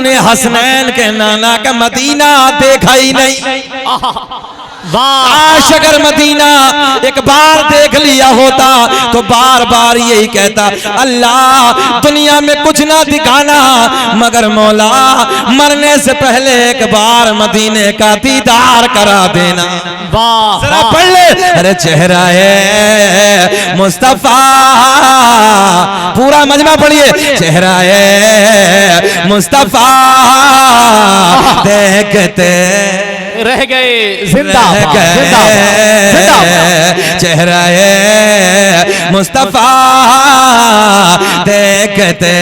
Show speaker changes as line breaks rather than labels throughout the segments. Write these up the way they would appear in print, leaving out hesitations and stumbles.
ने हसनैन के नाना का मदीना देखा ही नहीं। काश अगर मदीना एक बार देख लिया होता तो बार बार यही कहता, अल्लाह दुनिया में कुछ ना दिखाना मगर मौला मरने से पहले एक बार मदीने का दीदार करा देना। जरा पढ़ ले, अरे चेहरा है मुस्तफा, पूरा मजमा पढ़िए, चेहरा है मुस्तफा देखते
रह गए जिंदा
चेहरा है मुस्तफा देखते।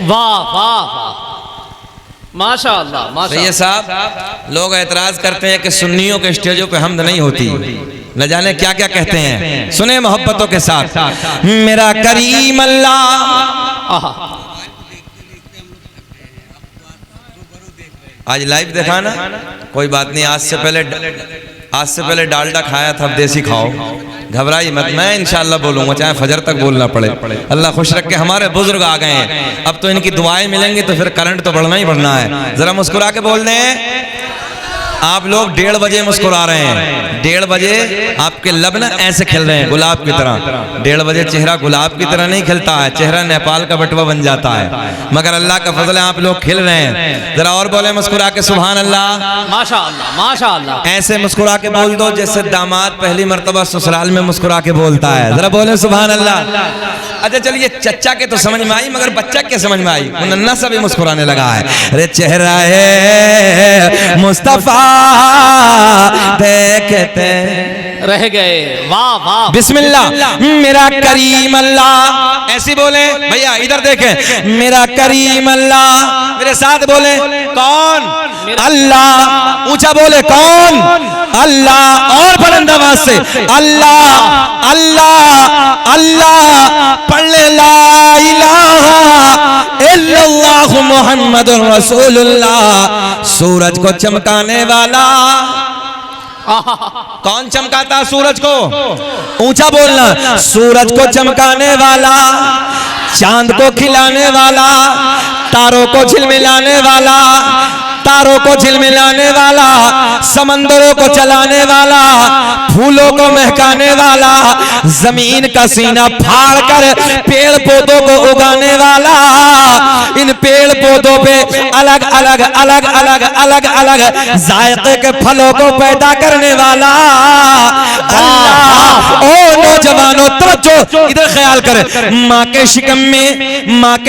वाह वाह वाह, माशाअल्लाह माशाअल्लाह।
ये साहब लोग एतराज करते हैं कि सुन्नियों के स्टेजों पे हमद नहीं होती, न जाने क्या क्या कहते हैं। सुने मोहब्बतों के साथ, मेरा करीम अल्लाह। आज लाइव देखा ना, कोई बात नहीं, आज से पहले डालडा खाया था, अब देसी खाओ, घबराई मत, मैं इंशाल्लाह बोलूंगा चाहे फजर तक बोलना पड़े। अल्लाह खुश रख के, हमारे बुजुर्ग आ गए हैं, अब तो इनकी दुआएं मिलेंगी तो फिर करंट तो बढ़ना ही बढ़ना है। जरा मुस्कुरा के बोल दें। आप लोग 1:30 बजे मुस्कुरा रहे हैं, 1:30 बजे आपके लब ना ऐसे खिल रहे हैं गुलाब की तरह। 1:30 बजे चेहरा गुलाब की तरह नहीं खिलता है, चेहरा नेपाल का बटवा बन जाता है, मगर अल्लाह का फजल है आप लोग खिल रहे हैं। जरा और बोले मुस्कुरा के सुभान अल्लाह,
माशाअल्लाह माशाअल्लाह।
ऐसे मुस्कुरा के बोल दो जैसे दामाद पहली मर्तबा ससुराल में मुस्कुरा के बोलता है। जरा बोले सुभान अल्लाह। अच्छा चलिए, चच्चा के तो समझ में आई मगर बच्चा के समझ में आई, नन्ना सा भी मुस्कुराने लगा है। अरे चेहरा है मुस्तफा देखते
रह गए, वाह वाह।
बिस्मिल्लाह, मेरा करीम अल्लाह, ऐसी बोले भैया, इधर देखें, मेरा करीम अल्लाह, मेरे साथ बोले कौन? अल्लाह। ऊंचा बोले कौन? अल्लाह। और बुलंद आवाज से अल्लाह अल्लाह अल्लाह। पढ़ ले ला इलाहा इल्लल्लाहु मुहम्मदुर रसूलुल्लाह। सूरज को चमकाने वाला कौन चमकाता सूरज को? ऊंचा बोलना, सूरज को चमकाने वाला, चांद को खिलाने वाला, तारों को झिलमिलाने वाला, तारों को झिलमिलाने वाला, समंदरों को चलाने वाला, फूलों को महकाने वाला, जमीन का सीना फाड़ कर पेड़ पौधों को उगाने वाला, इन पेड़ पौधों पे अलग अलग अलग अलग अलग अलग जायके के फलों को पैदा करने वाला अल्लाह। ओ नौजवानों तवज्जो, इधर ख्याल करें, माँ के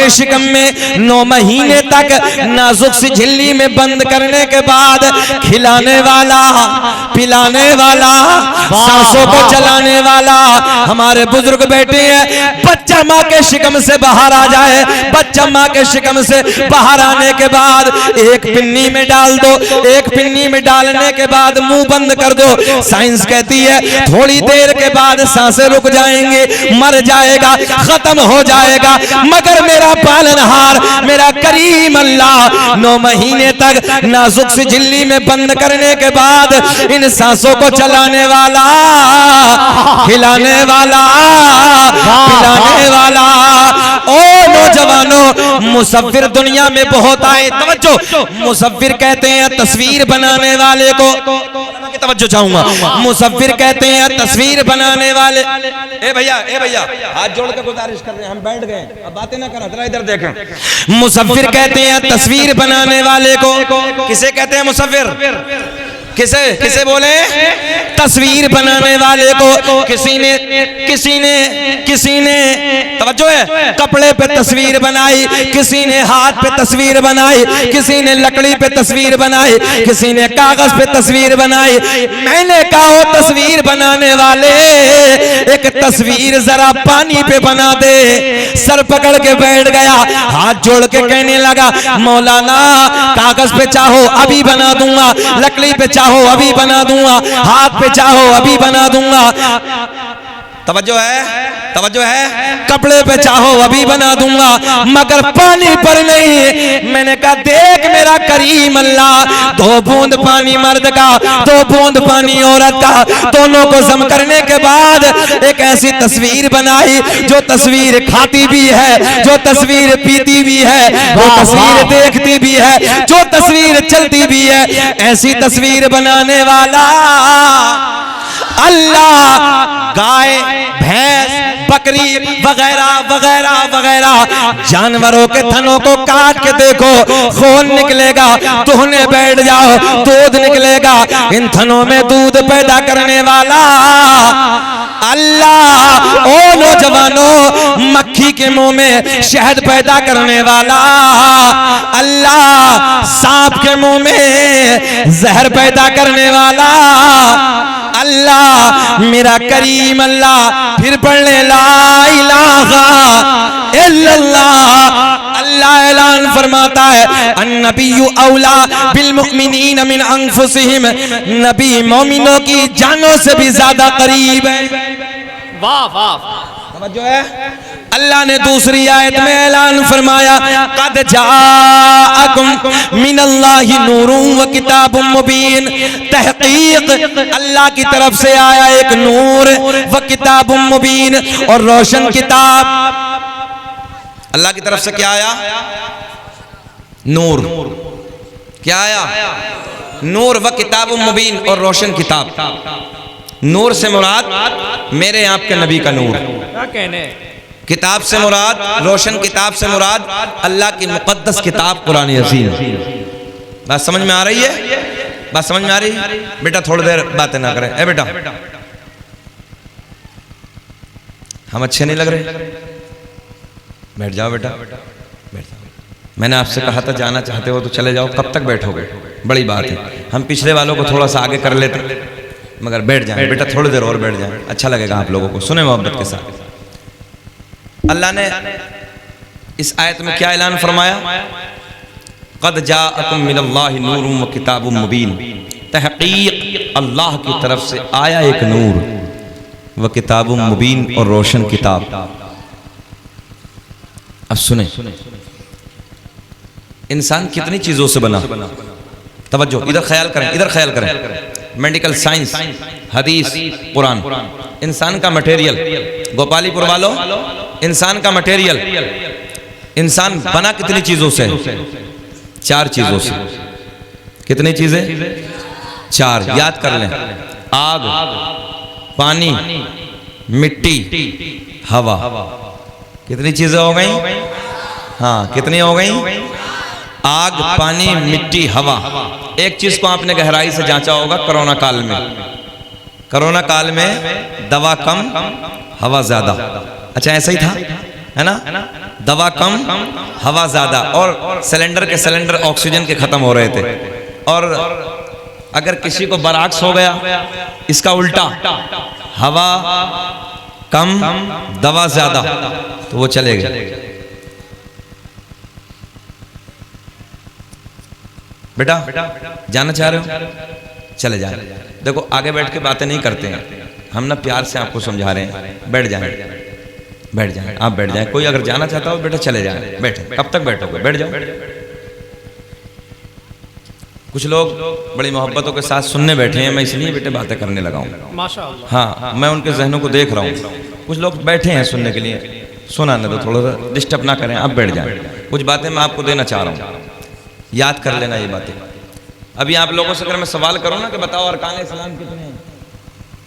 शिकम में 9 महीने तक नाजुक सी झिल्ली में बंद करने के बाद खिलाने वाला, पिलाने वाला, सांसों को चलाने वाला। हमारे बुजुर्ग बैठे हैं, बच्चा माँ के शिकम से बाहर आ जाए, बच्चा माँ के शिकम से बाहर आने के बाद एक पिन्नी में डाल दो, एक पिन्नी में डालने के बाद मुंह बंद कर दो। साइंस कहती है थोड़ी देर के बाद सांसें रुक जाएंगे, मर जाएगा, खत्म हो जाएगा, मगर मेरा पालनहार मेरा करीम अल्लाह 9 महीने तक नाजुक सी झिल्ली में बंद करने के बाद इन सांसों को चलाने वाला, खिलाने वाला, पिलाने वाला। ओ नौजवानों, मुसव्विर दुनिया में बहुत आए, तवज्जो, मुसव्विर कहते हैं तस्वीर बनाने वाले को, तवज्जो चाहूंगा, मुसव्विर कहते हैं तस्वीर बनाने वाले। ए भैया हाथ जोड़ के गुजारिश कर रहे हैं, हम बैठ गए, अब बातें ना करो, जरा इधर देखें। मुसव्विर कहते हैं तस्वीर बनाने वाले को, किसे कहते हैं मुसव्विर? किसे बोले? तस्वीर बनाने वाले को। किसी ने तवज्जो है, कपड़े पे तस्वीर बनाई, किसी ने हाथ पे तस्वीर बनाई, किसी ने लकड़ी पे तस्वीर बनाई, किसी ने कागज पे तस्वीर बनाई। मैंने कहा तस्वीर बनाने वाले एक तस्वीर जरा पानी पे बना दे। सर पकड़ के बैठ गया, हाथ जोड़ के कहने लगा, मौलाना कागज पे चाहो अभी बना दूंगा, लकड़ी पे चाहो अभी बना दूंगा, हाथ पे चाहो अभी बना दूंगा। तवज्जो है, कपड़े पे चाहो अभी बना दूंगा, मगर पानी पर नहीं। मैंने कहा देख मेरा करीम अल्लाह 2 बूंद पानी मर्द का 2 बूंद पानी औरत का, दोनों को जम करने के बाद एक ऐसी तस्वीर बनाई जो तस्वीर खाती भी है, जो तस्वीर पीती भी है, जो तस्वीर देखती भी है, जो तस्वीर चलती भी है। ऐसी तस्वीर बनाने वाला अल्लाह गाय, भैंस, बकरी वगैरह वगैरह वगैरह जानवरों के थनों को काट के देखो, खून निकलेगा, दुहने बैठ जाओ, दूध निकलेगा। इन थनों में दूध पैदा करने वाला अल्लाह। ओ नौजवानों, मक्खी के मुंह में शहद पैदा करने वाला अल्लाह, सांप के मुंह में जहर पैदा करने वाला अल्लाह, मेरा करीम अल्लाह। फिर पढ़ने ला इलाहा इल्लल्लाह। अल्लाह ऐलान फरमाता है अन्नबिय्यु औला बिल मुमिनीन मिन अनफुसिहिम, नबी मोमिनों की जानों से भी ज्यादा करीब है।
वाह वाह,
समझो है। अल्लाह ने दूसरी आयत में ऐलान फरमाया कद जाअकुम मिनल्लाहि नूरुन व किताबुम मुबीन, तहकीक अल्लाह की तरफ से आया एक नूर व किताबुम मुबीन, और रोशन किताब। अल्लाह की तरफ से क्या आया? नूर। क्या आया? नूर व किताबुम मुबीन, और रोशन किताब। नूर से मुराद मेरे आपके नबी का नूर,
क्या कहने,
किताब से मुराद, रोशन किताब से मुराद अल्लाह की मुकद्दस किताब कुरान अज़ीम। बात समझ में आ रही है? बात समझ में आ रही है? बेटा थोड़ी देर बातें ना करें। ए बेटा, हम अच्छे नहीं लग रहे? बैठ जाओ बेटा, बैठ जाओ। मैंने आपसे कहा था जाना चाहते हो तो चले जाओ, कब तक बैठोगे? बड़ी बात है। हम पिछले वालों को थोड़ा सा आगे कर लेते, मगर बैठ जाए बेटा, थोड़ी देर और बैठ जाए, अच्छा लगेगा आप लोगों को। सुने मोहब्बत के साथ। अल्लाह ने इस आयत में क्या ऐलान फरमाया? क़द जाअकुम मिनल्लाहि नूरुन व किताबुम मुबीन, तहक़ीक़ अल्लाह की तरफ से आया एक नूर व किताबुम मुबीन, और रोशन किताब। अब सुने, इंसान कितनी चीजों से बना? तवज्जो, इधर ख्याल करें, इधर ख्याल करें। मेडिकल साइंस, हदीस, कुरान, इंसान का मटेरियल। गोपालीपुर वालों, इंसान का मटेरियल, इंसान बना कितनी चीजों से? 4 चीजों से। कितनी चीजें? 4, याद कर लें। आग, पानी, मिट्टी, हवा। कितनी चीजें हो गई? हाँ, कितनी हो गई? आग, पानी, मिट्टी, हवा। एक चीज को आपने गहराई से जांचा होगा कोरोना काल में। कोरोना काल में दवा कम, हवा ज्यादा। अच्छा, ऐसा ही था, है ना? दवा कम, हवा ज्यादा, और सिलेंडर के सिलेंडर ऑक्सीजन के खत्म हो रहे थे। और अगर किसी को बराक्स हो गया, इसका उल्टा, हवा कम, दवा ज्यादा, तो वो चले गए। बेटा जाना चाह रहे हो? चले जाए। देखो आगे बैठ के बातें नहीं करते हैं हम, ना प्यार से आपको समझा रहे हैं। बैठ जाए, बैठ जाए, आप बैठ जाए। कोई अगर जाना चाहता हो बेटा चले जाए, बैठे। कब तक बैठोगे? बैठ जाओ। कुछ लोग बड़ी मोहब्बतों के साथ सुनने बैठे हैं, मैं इसलिए बेटे बातें करने लगा हूँ।
माशाअल्लाह।
हाँ, मैं उनके जहनों को देख रहा हूँ। कुछ लोग बैठे हैं सुनने के लिए, सुनाने दो, थोड़ा सा डिस्टर्ब ना करें, आप बैठ जाए। कुछ बातें मैं आपको देना चाह रहा हूँ, याद कर लेना ये बातें। अभी आप लोगों से अगर मैं सवाल करूं ना कि बताओ अरकान इस्लाम कितने हैं,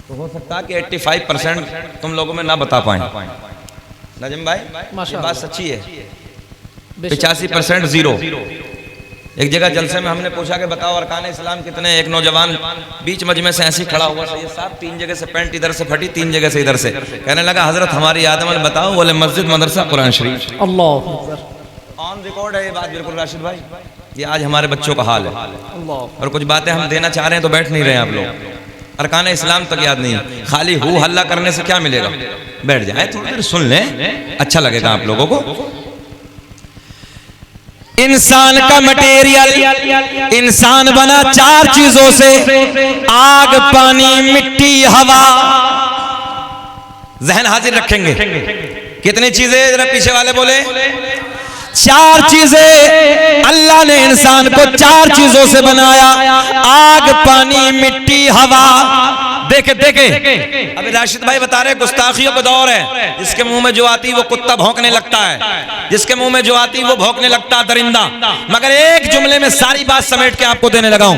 तो हो सकता है कि 85% तुम लोगों में ना बता पाए। नजम भाई, ये बात सच्ची है। 85% जीरो। एक जगह जलसे में हमने पूछा कि बताओ अरकान इस्लाम कितने। एक नौजवान बीच मजमे से ऐसे खड़ा हुआ, ये साहब 3 जगह से पैंट इधर से फटी, 3 जगह से इधर से। कहने लगा हजरत हमारी याद में बताओ। बोले मस्जिद, मदरसा, कुरान शरीफ।
अल्लाह,
ऑन रिकॉर्ड है ये बात, बिल्कुल राशिद भाई। ये आज हमारे बच्चों का हाल है। और कुछ बातें हम देना चाह रहे हैं तो बैठ नहीं रहे हैं आप लोग। अरकान इस्लाम तक याद नहीं, खाली हु हल्ला करने से क्या मिलेगा? बैठ जाए, थोड़ी देर सुन लें, अच्छा लगेगा आप लोगों को। इंसान का मटेरियल, इंसान बना 4 चीजों से, आग, पानी, मिट्टी, हवा। जहन हाजिर रखेंगे। कितनी चीजें? जरा पीछे वाले बोले। 4 चीजें अल्लाह अल्लाह ने इंसान को 4 चीजों से बनाया, आग, पानी, मिट्टी, हवा। देखे देखे अभी राशिद भाई बता रहे गुस्ताखियों का दौर है, जिसके मुंह में जो आती वो कुत्ता भौंकने लगता है, जिसके मुंह में जो आती वो भौंकने लगता है दरिंदा। मगर एक जुमले में सारी बात समेट के आपको देने लगा हूं।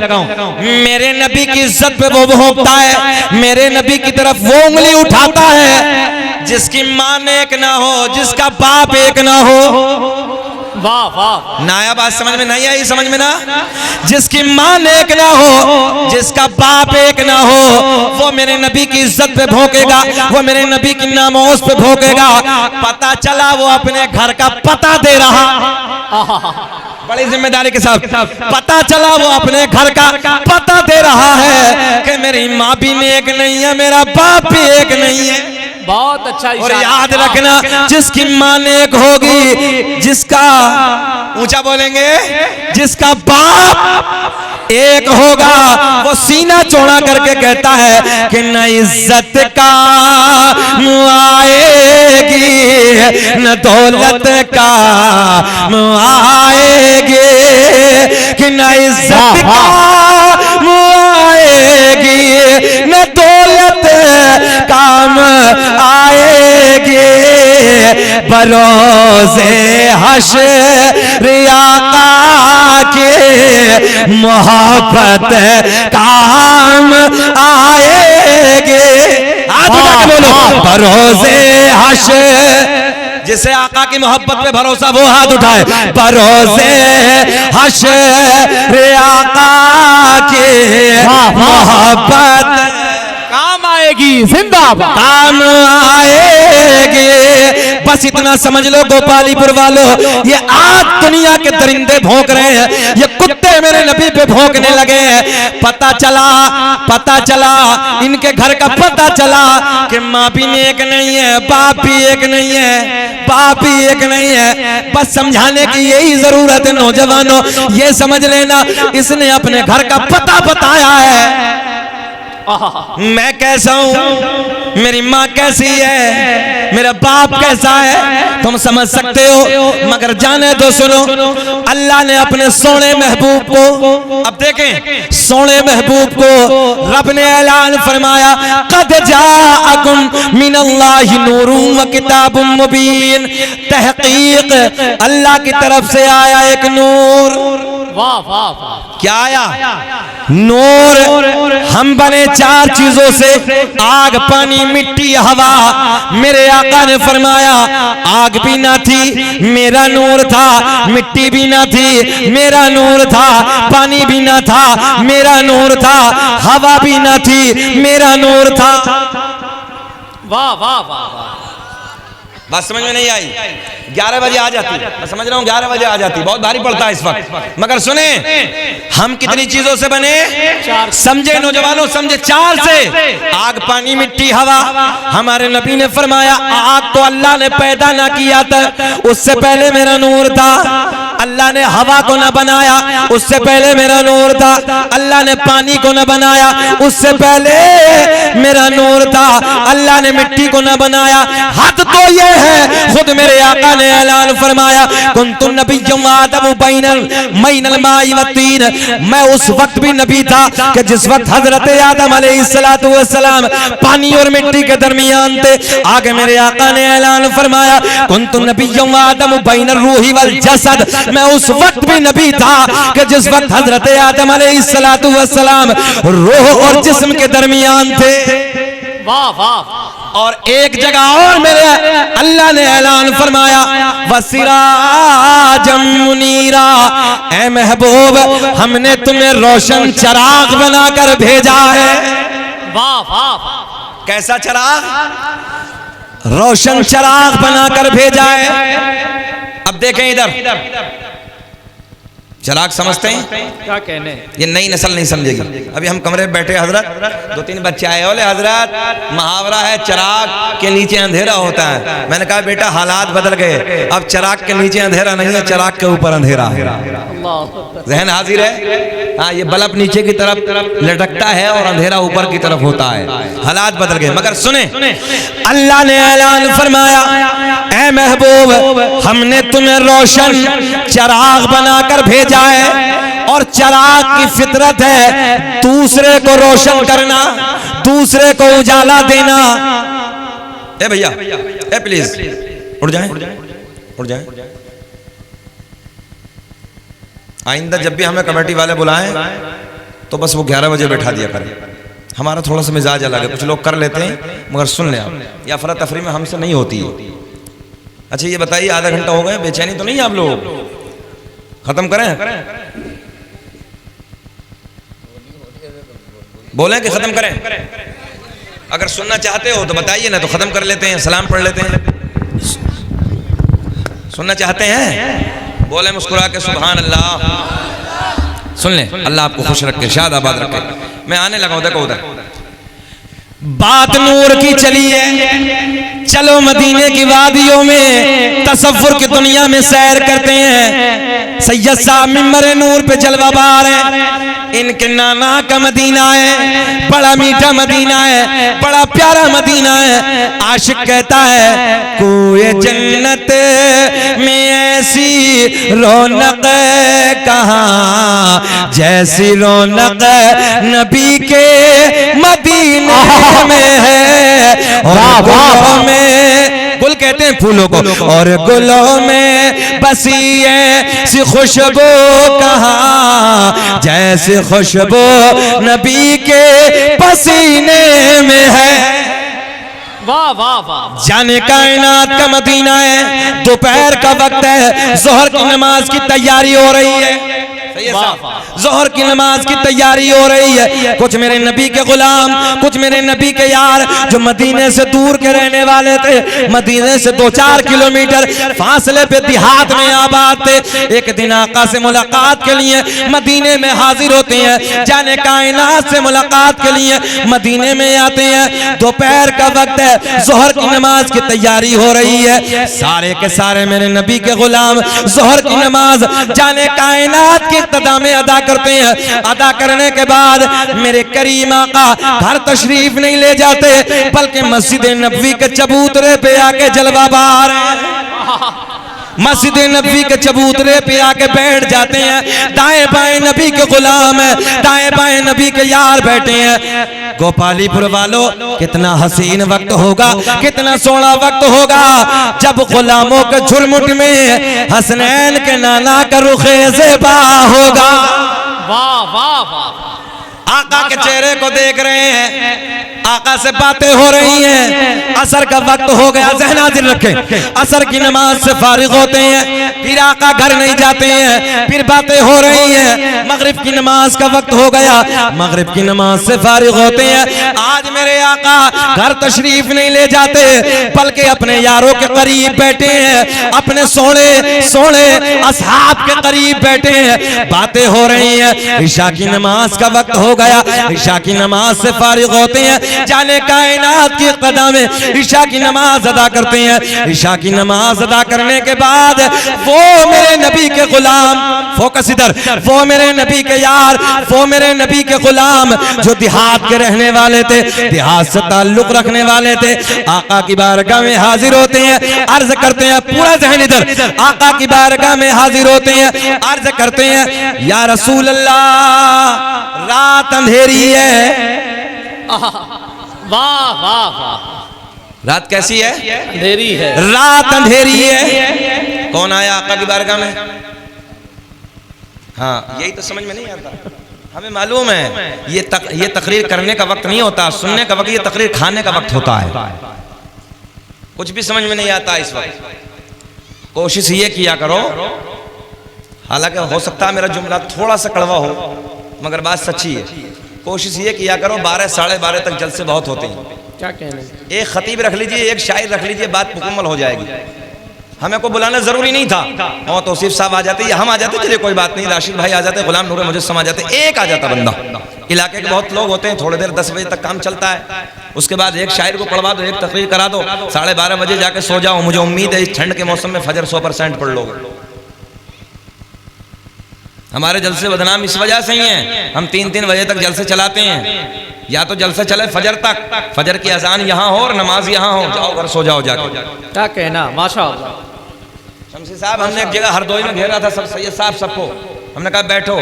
मेरे नबी की इज्जत पे वो भौंकता है, मेरे नबी की तरफ वो उंगली उठाता है जिसकी मां एक ना हो, जिसका बाप एक ना हो।
वाह वाह,
नया बात समझ में नहीं आई? समझ में ना? जिसकी मां एक ना हो, जिसका बाप एक ना हो, वो मेरे नबी की इज्जत पे भौंकेगा, वो मेरे नबी की नामोज पे भौंकेगा। पता चला वो अपने घर का पता दे रहा, बड़ी जिम्मेदारी के साथ पता चला वो अपने घर का पता दे रहा है कि मेरी माँ भी नेक नहीं है, मेरा बाप भी एक नहीं है।
बहुत अच्छा।
और याद रखना, जिसकी मां नेक होगी, जिसका ऊंचा बोलेंगे, जिसका बाप एक होगा, वो सीना चौड़ा करके कहता है कि न इज्जत का आएगी न दौलत का आएगी, कि न इज्जत का आएगी न दौलत काम आएगी। बरोज़े हश्र आका के मोहब्बत काम आएगी। हाथ उठा के बोलो, बरोज़े हश्र, जिसे आका की मोहब्बत पे भरोसा वो हाथ उठाए। बरोज़े हश्र आका के मोहब्बत
काम आएगी, जिंदाबाद
काम आएगी। बस इतना समझ लो गोपालीपुर वालों, ये आज दुनिया के दरिंदे भौंक रहे हैं, ये कुत्ते मेरे नबी पे भौंकने लगे हैं। पता चला इनके घर का पता चला कि माँ भी एक नहीं है, बाप भी एक नहीं है, बाप भी एक नहीं है। बस समझाने की यही जरूरत है नौजवानों, ये समझ लेना इसने अपने घर का पता बताया है। मैं कैसा हूं, मेरी माँ कैसी है, मेरा बाप कैसा है, तुम समझ सकते हो। मगर जाने दो, सुनो, अल्लाह ने अपने सोने महबूब को, अब देखें सोने महबूब को रब ने ऐलान फरमाया, कद जाअकुम मिनल्लाहि नूरुन व किताबुम मुबीन। तहकीक अल्लाह की तरफ से आया एक नूर।
वाह वाह वाह,
क्या आया? नूर। हम बने 4 चीजों से, आग, पानी, मिट्टी, हवा। मेरे आका ने फरमाया आग भी ना थी, मेरा नूर था, मिट्टी भी ना थी, मेरा नूर था, पानी भी ना था, मेरा नूर था, हवा भी ना थी, मेरा नूर था।
वाह वाह वाह,
बात समझ में नहीं आई? 11 बजे आ जाती, मैं समझ रहा हूँ 11 बजे आ जाती, बहुत भारी पड़ता है इस वक्त। मगर सुने, हम कितनी चीजों से बने? समझे नौजवानों, समझे? 4 से, आग, पानी, मिट्टी, हवा। हमारे नबी ने फरमाया आग तो अल्लाह ने पैदा ना किया था, उससे पहले मेरा नूर था। अल्लाह ने हवा को न बनाया, उससे पहले मेरा नूर था। अल्लाह ने पानी को न बनाया, उससे पहले मेरा नूर था। अल्लाह ने मिट्टी को न बनाया। हद तो ये है, खुद मेरे आका ने ऐलान फरमाया कुन्तु नबिय्युम आदमु बैनल माई व तीन। मैं उस वक्त भी नबी था कि जिस वक्त हजरत आदम अलैहिस्सलातु वस्सलाम पानी और मिट्टी के दरमियान थे। आगे मेरे आका ने ऐलान फरमाया कुन्तु नबिय्युम आदमु बैनर रूही वल जसद। मैं उस वक्त भी नबी था कि जिस वक्त हजरत आदम अलैहिस्सलातु वस्सलाम रूह और जिस्म के दरमियान थे।
वाह वाह।
और एक जगह और मेरे अल्लाह ने ऐलान फरमाया वसिराजम मुनीरा। ऐ महबूब, हमने तुम्हें रोशन चिराग बनाकर भेजा है।
वाह वाह।
कैसा चिराग? रोशन चिराग बनाकर भेजा है। अब देखें इधर, चिराग समझते हैं?
क्या कहने,
ये नई नस्ल नहीं समझेगी। अभी हम कमरे में बैठे, हजरत 2-3 बच्चे आए, बोले हजरत मुहावरा है चिराग के नीचे अंधेरा होता है। मैंने कहा बेटा हालात बदल गए, अब चिराग के नीचे अंधेरा नहीं है, चिराग के ऊपर अंधेरा है। जहन हाजिर है? हाँ, ये बल्ब नीचे की तरफ लटकता है और अंधेरा ऊपर की तरफ होता है। हालात बदल गए। मगर सुने, अल्लाह ने ऐलान फरमाया ऐ महबूब, हमने तुम्हें रोशन चिराग बनाकर भेजा जाए, और चिराग की फितरत है दूसरे को रोशन करना, दूसरे को उजाला देना। ए भैया, ए प्लीज उठ जाए, उठ जाए। आइंदा जब भी हमें कमेटी वाले बुलाएं तो बस वो 11 बजे बैठा दिया करें। हमारा थोड़ा सा मिजाज अलग है, कुछ लोग कर लेते हैं मगर सुन लें आप, या अफरा तफरी में हमसे नहीं होती है। अच्छा ये बताइए, आधा घंटा हो गया, बेचैनी तो नहीं आप लोग? खत्म करें? बोलें कि खत्म करें? अगर सुनना चाहते हो तो बताइए, ना तो खत्म कर लेते हैं, सलाम पढ़ लेते हैं। सुनना चाहते हैं? बोले मुस्कुरा के सुभान अल्लाह। सुन लें, अल्लाह आपको खुश रखे, शाद आबाद रखे। मैं आने लगा उधर को उधर। बात नूर की चली है, चलो मदीने की वादियों में तसव्वुर की दुनिया में सैर करते हैं। सैयद साहब मिंबर नूर पे जलवा बार है, इनके नाना का मदीना है, बड़ा मीठा मदीना है, बड़ा प्यारा मदीना है। आशिक कहता है कोई जन्नत में ऐसी रौनक कहाँ जैसी रौनक नबी के मदीने में है। और गुलों में, गुल कहते हैं फूलों को, और गुलों में बसी ऐसी खुशबू कहाँ जैसे खुशबू नबी के पसीने में है।
वाह वाह वाह।
जाने कायनात का मदीना है, दोपहर का वक्त है, जोहर की नमाज की तैयारी हो रही है। जोहर की नमाज की तैयारी हो रही है। कुछ मेरे नबी के गुलाम, कुछ मेरे नबी के यार जो मदीने से दूर के रहने वाले थे, मदीने से 2-4 किलोमीटर फासले पे देहात में आबाद थे, एक दिन आका से मुलाकात के लिए मदीने में हाजिर होते हैं। जाने कायनात से मुलाकात के लिए मदीने में आते हैं। दोपहर का वक्त है, जोहर की नमाज की तैयारी हो रही है। सारे के सारे मेरे नबी के गुलाम जोहर की नमाज जाने कायनात की इब्तिदा में अदा करते हैं। अदा करने के बाद मेरे करीम आका घर तशरीफ नहीं ले जाते, बल्कि मस्जिद नबवी के चबूतरे पे आके जलवा बार, मस्जिद नबी के चबूतरे पे आके बैठ जाते हैं। दाएं बाएं नबी के गुलाम है, दाएं बाएं नबी के यार बैठे हैं। गोपालीपुर वालों, कितना हसीन वक्त होगा, कितना सोना वक्त होगा जब गुलामों के झुरमुट में हसनैन के नाना का रुखे ज़ेबा होगा।
वाह वाह वाह।
आका के चेहरे को देख रहे हैं, आका से बातें हो रही हैं। असर का वक्त हो गया, ज़हन हाज़िर रखें। असर की नमाज से फारिग होते हैं, फिर आका घर नहीं जाते हैं, फिर बातें हो रही हैं। मगरिब की नमाज का वक्त हो गया, मगरिब की नमाज से फारिग होते हैं। आज मेरे आका घर तशरीफ नहीं ले जाते, बल्कि अपने यारों के करीब बैठे हैं, अपने सोने सोने असहाब के करीब बैठे हैं। बातें हो रही हैं। ईशा की नमाज का वक्त हो गया, ईशा की नमाज से फारिग होते हैं। जाने कायनात की कदा में ईशा की नमाज अदा करते हैं। ईशा की नमाज अदा करने के बाद वो मेरे नबी के गुलाम, फोकस इधर, वो मेरे नबी के यार, वो मेरे नबी के गुलाम जो देहात के रहने वाले थे, देहात से ताल्लुक रखने वाले थे, आका की बारगाह में हाजिर होते हैं। अर्ज करते हैं, पूरा ज़हन इधर, आका की बारगाह में हाजिर होते हैं। अर्ज करते हैं, या रसूल अल्लाह रात अंधेरी है।
वाह वाह वाह।
रात कैसी है?
अंधेरी है,
रात अंधेरी है। कौन आया आका की बारगाह में? हाँ, यही तो समझ में नहीं आता। हमें मालूम है ये तकरीर करने का वक्त नहीं होता, सुनने का वक्त, ये तकरीर खाने का वक्त होता है। कुछ भी समझ में नहीं आता इस वक्त। कोशिश ये किया करो, हालांकि हो सकता है मेरा जुमला थोड़ा सा कड़वा हो, मगर बात सच्ची है। कोशिश ये किया करो, 12 साढ़े 12 तक जलसे बहुत होते हैं।
क्या कहने,
एक खतीब रख लीजिए, एक शायर रख लीजिए, बात मुकम्मल हो जाएगी। हमें को बुलाना जरूरी नहीं था, और तौसीफ साहब आ जाते या हम आ जाते, चलिए कोई बात नहीं, राशिद भाई आ जाते, गुलाम नूर मुजस्सम आ जाते, एक आ जाता बंदा। इलाके के बहुत लोग होते हैं, थोड़ी देर 10 बजे तक काम चलता है, उसके बाद एक शायर को पढ़वा दो, एक तकरीर करा दो, 12:30 बजे जाके सो जाओ। मुझे उम्मीद है इस ठंड के मौसम में फजर 100% पढ़ लोगे। हमारे जलसे बदनाम इस वजह से ही हैं, हम 3-3 बजे तक जलसे चलाते हैं। या तो जलसे चले फजर तक, फजर की अजान यहाँ हो और नमाज यहाँ हो, जाओ घर सो जाओ जाके।
क्या कहना, माशाअल्लाह।
शमसी साहब, हमने एक जगह हरदोई में घेरा था सब सैयद साहब सबको, हमने कहा बैठो।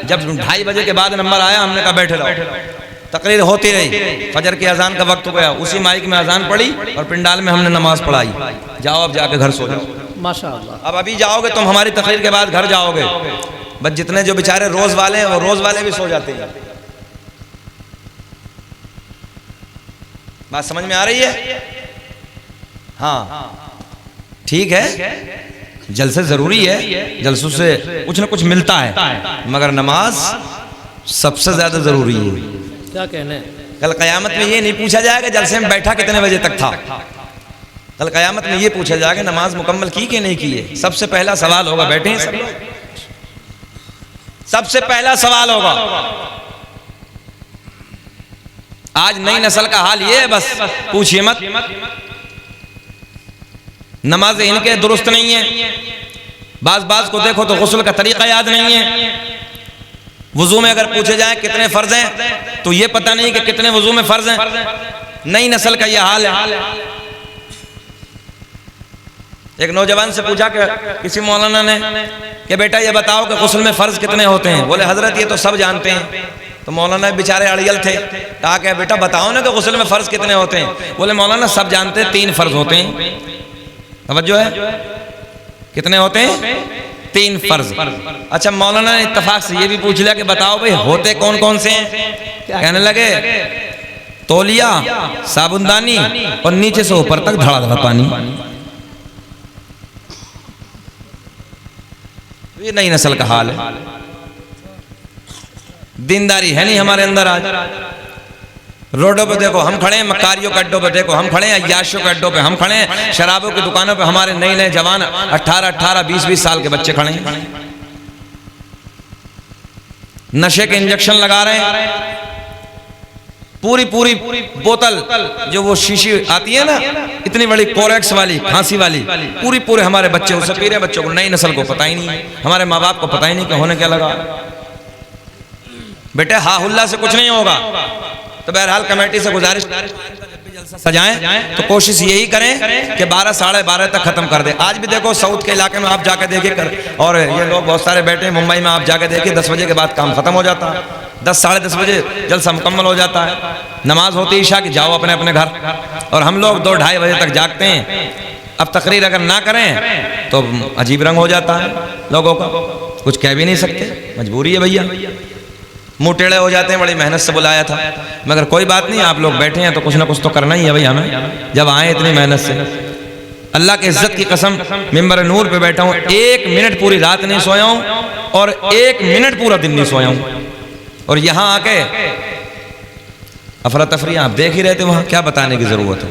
जब 2:30 बजे के बाद नंबर आया, हमने कहा बैठे रहो। तकरीर होती रही, फजर की अजान का वक्त हो गया, उसी माइक में अजान पड़ी और पिंडाल में हमने नमाज पढ़ाई। जाओ अब जाके घर सो जाओ।
माशाअल्लाह।
अब अभी जाओगे तुम, हमारी तकरीर के बाद घर जाओगे, बस जितने जो बेचारे रोज वाले हैं वो रोज वाले भी सो जाते हैं। बात समझ में आ रही है? हाँ ठीक है, जलसे जरूरी है, जलसों से कुछ ना कुछ मिलता है, मगर नमाज सबसे ज्यादा जरूरी है।
क्या कहने?
कल कयामत में ये नहीं पूछा जाएगा जलसे में बैठा कितने बजे तक था। कल कयामत में ये पूछा जाएगा नमाज मुकम्मल की कि नहीं की है। सबसे पहला सवाल होगा, बैठे हैं सब लोग, सबसे पहला सवाल होगा। आज नई नस्ल का हाल ये है, बस पूछिए मत। नमाज इनके दुरुस्त नहीं है। बाज को देखो तो गुस्ल का तरीका याद नहीं है। वुजू में अगर पूछे जाए कितने फर्ज हैं तो ये पता नहीं कि कितने वुजू में फर्ज हैं। नई नस्ल का यह हाल है। एक नौजवान से पूछा कि किसी मौलाना ने कि बेटा ये बताओ कि गुस्ल में फर्ज कितने होते हैं। बोले हजरत ये तो सब जानते हैं। तो मौलाना बेचारे अड़ियल थे, कहा कि बेटा बताओ ना कि गुस्ल में फर्ज कितने होते हैं। बोले मौलाना सब जानते हैं, 3 फर्ज होते हैं। तवज्जो है, कितने होते हैं? 3 फर्ज। अच्छा, मौलाना ने इत्तेफाक से ये भी पूछ लिया कि बताओ भाई होते कौन कौन से हैं। कहने लगे तौलिया, साबुनदानी और नीचे से ऊपर तक धड़ा पानी। ये नई नस्ल का हाल है। दीनदारी है नहीं हमारे अंदर। आज रोडों पे देखो हम खड़े हैं, मक्कारियों के अड्डों पे देखो हम खड़े हैं, अय्याशों के अड्डों पे हम खड़े हैं, शराबों की दुकानों पे हमारे नए नए जवान 18-18, 20-20 साल के बच्चे खड़े हैं, नशे के इंजेक्शन लगा रहे हैं। पूरी बोतल जो वो शीशी आती है ना, इतनी बड़ी कोरेक्स वाली, खांसी वाली, पूरे हमारे बच्चे उसे पी रहे हैं। बच्चों को, नई नस्ल को पता ही नहीं, हमारे माँ बाप को पता ही नहीं कि होने क्या लगा। बेटे हा हुल्ला से कुछ नहीं होगा। तो बहरहाल कमेटी से गुजारिश सजाएं तो कोशिश यही करें कि 12, 12:30 तक खत्म कर दे। आज भी देखो साउथ के इलाके में आप जाके देखिए, और ये लोग बहुत सारे बैठे हैं मुंबई में, आप जाके देखिए 10 बजे के बाद काम खत्म हो जाता है। 10, 10:30 बजे जलसा मुकम्मल हो जाता है। नमाज होती ईशा की, जाओ अपने अपने घर। और हम लोग 2, 2:30 बजे तक जागते हैं। अब तकरीर अगर ना करें तो अजीब रंग हो जाता है लोगों का, कुछ कह भी नहीं सकते, मजबूरी है भैया। मुंह टेढ़े हो जाते हैं, बड़ी मेहनत से बुलाया था, मगर कोई बात नहीं, आप लोग बैठे हैं तो कुछ ना कुछ तो करना ही है भाई हमें। जब आए इतनी मेहनत से, अल्लाह के इज्जत की कसम, मिंबर नूर पे बैठा हूँ, 1 मिनट पूरी रात नहीं सोया हूँ और 1 मिनट पूरा दिन नहीं सोया हूँ। और यहाँ आके अफरा तफरी आप देख ही रहे थे, वहाँ क्या बताने की जरूरत है।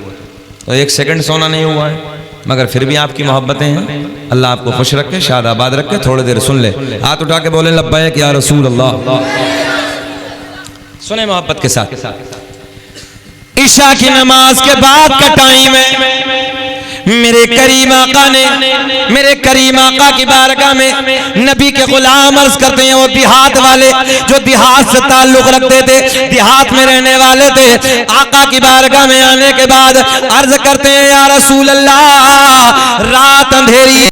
तो 1 सेकंड सोना नहीं हुआ है, मगर फिर भी आपकी मोहब्बतें हैं। अल्लाह आपको खुश रखे, शाद आबाद रखे। थोड़ी देर सुन ले, हाथ उठा के बोले लब्बैक या रसूल अल्लाह। सुने मोहब्बत के साथ। ईशा की नमाज के बाद का टाइम है। मेरे करीम आका ने, मेरे करीम आका की बारगाह में नबी के गुलाम अर्ज करते हैं, वो देहात वाले जो देहात से ताल्लुक रखते थे, देहात में रहने वाले थे, आका की बारगाह में आने के बाद अर्ज करते हैं या रसूल अल्लाह, रात अंधेरी